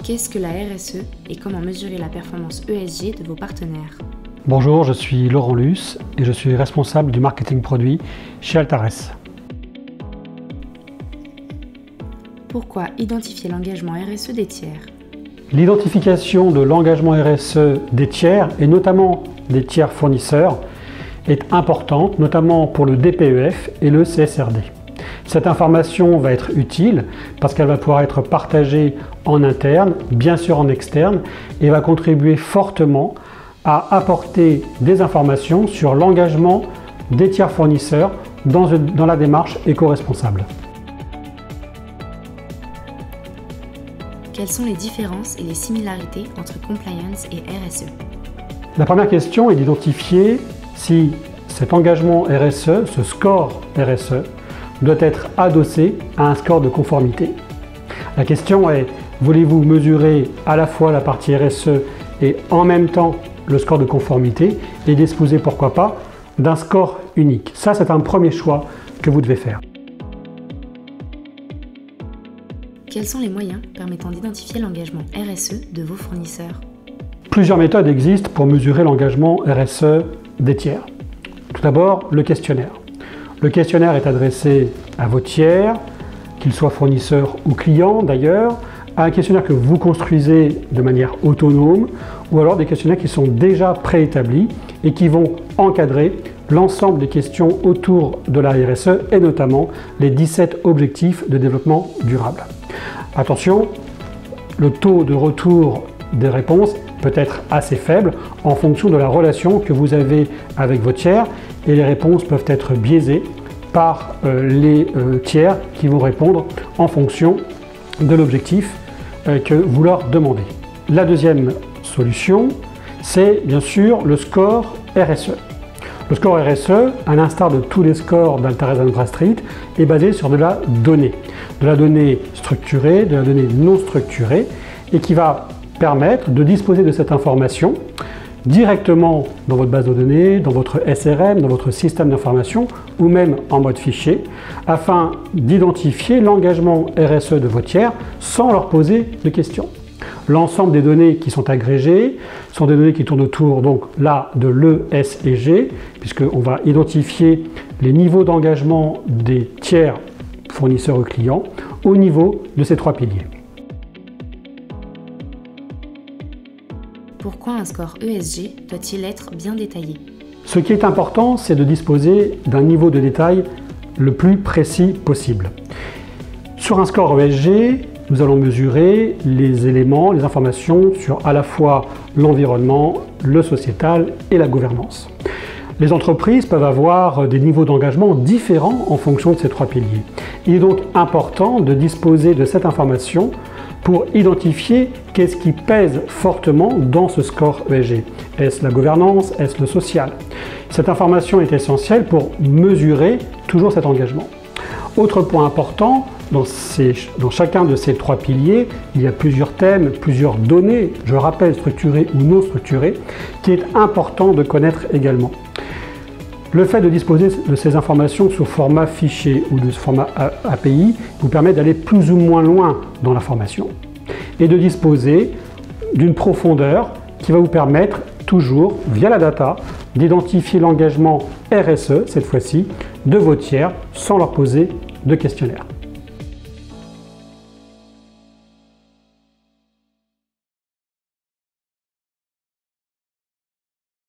Qu'est-ce que la RSE et comment mesurer la performance ESG de vos partenaires? Bonjour, je suis Laurent Luce et je suis responsable du marketing produit chez Altares. Pourquoi identifier l'engagement RSE des tiers? L'identification de l'engagement RSE des tiers, et notamment des tiers fournisseurs, est importante, notamment pour le DPEF et le CSRD. Cette information va être utile parce qu'elle va pouvoir être partagée en interne, bien sûr en externe, et va contribuer fortement à apporter des informations sur l'engagement des tiers fournisseurs dans la démarche éco-responsable. Quelles sont les différences et les similarités entre compliance et RSE? La première question est d'identifier si cet engagement RSE, ce score RSE, doit être adossé à un score de conformité. La question est, voulez-vous mesurer à la fois la partie RSE et en même temps le score de conformité et disposer, pourquoi pas, d'un score unique? Ça, c'est un premier choix que vous devez faire. Quels sont les moyens permettant d'identifier l'engagement RSE de vos fournisseurs? Plusieurs méthodes existent pour mesurer l'engagement RSE des tiers. Tout d'abord, le questionnaire. Le questionnaire est adressé à vos tiers, qu'ils soient fournisseurs ou clients d'ailleurs, un questionnaire que vous construisez de manière autonome ou alors des questionnaires qui sont déjà préétablis et qui vont encadrer l'ensemble des questions autour de la RSE et notamment les 17 objectifs de développement durable. Attention, le taux de retour des réponses peut être assez faible en fonction de la relation que vous avez avec vos tiers et les réponses peuvent être biaisées par les tiers qui vont répondre en fonction de l'objectif que vous leur demandez. La deuxième solution, c'est bien sûr le score RSE. Le score RSE, à l'instar de tous les scores d'Altares Brand Street, est basé sur de la donnée structurée, de la donnée non structurée, et qui va permettre de disposer de cette information directement dans votre base de données, dans votre SRM, dans votre système d'information ou même en mode fichier, afin d'identifier l'engagement RSE de vos tiers sans leur poser de questions. L'ensemble des données qui sont agrégées sont des données qui tournent autour donc là de l'E, S et G, puisqu'on va identifier les niveaux d'engagement des tiers fournisseurs ou clients au niveau de ces trois piliers. Pourquoi un score ESG doit-il être bien détaillé? Ce qui est important, c'est de disposer d'un niveau de détail le plus précis possible. Sur un score ESG, nous allons mesurer les éléments, les informations sur à la fois l'environnement, le sociétal et la gouvernance. Les entreprises peuvent avoir des niveaux d'engagement différents en fonction de ces trois piliers. Il est donc important de disposer de cette information pour identifier qu'est-ce qui pèse fortement dans ce score ESG. Est-ce la gouvernance? Est-ce le social? Cette information est essentielle pour mesurer toujours cet engagement. Autre point important, dans chacun de ces trois piliers, il y a plusieurs thèmes, plusieurs données, je rappelle structurées ou non structurées, qui est important de connaître également. Le fait de disposer de ces informations sous format fichier ou de format API vous permet d'aller plus ou moins loin dans l'information et de disposer d'une profondeur qui va vous permettre toujours, via la data, d'identifier l'engagement RSE, cette fois-ci, de vos tiers sans leur poser de questionnaire.